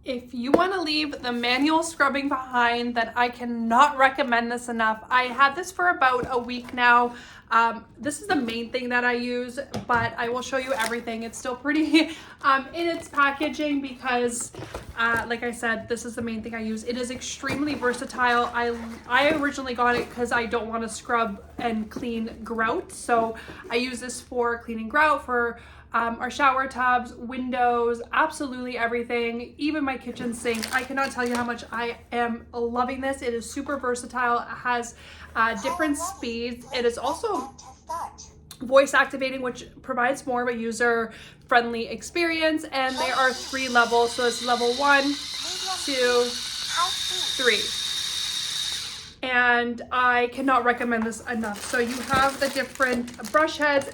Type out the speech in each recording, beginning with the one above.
If you want to leave the manual scrubbing behind, then I cannot recommend this enough. I had this for about a week now. This is the main thing that I use, but I will show you everything. It's still pretty in its packaging because, like I said, this is the main thing I use. It is extremely versatile. I originally got it because I don't want to scrub and clean grout. So I use this for cleaning grout, for our shower tubs, windows, absolutely everything, even my kitchen sink. I cannot tell you how much I am loving this. It is super versatile. It has different speeds. It is also voice activating, which provides more of a user friendly experience. And there are 3 levels. So it's level 1, 2, 3. And I cannot recommend this enough. So you have the different brush heads,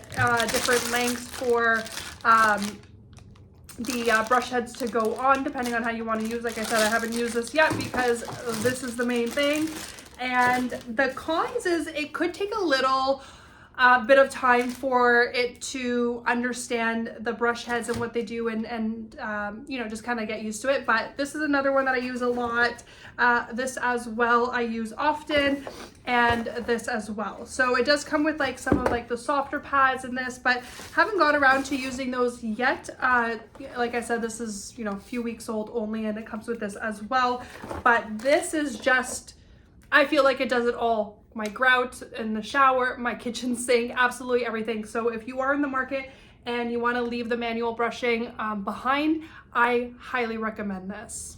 different lengths for the brush heads to go on, depending on how you want to use. Like I said, I haven't used this yet because this is the main thing. And the cons is it could take a little bit of time for it to understand the brush heads and what they do, and you know, just kind of get used to it. But this is another one that I use a lot. This as well I use often, and this as well. So it does come with like some of like the softer pads in this, but haven't got around to using those yet. Like I said, this is, you know, a few weeks old only, and it comes with this as well. But this is just, I feel like it does it all. My grout in the shower, my kitchen sink, absolutely everything. So if you are in the market and you want to leave the manual brushing behind, I highly recommend this.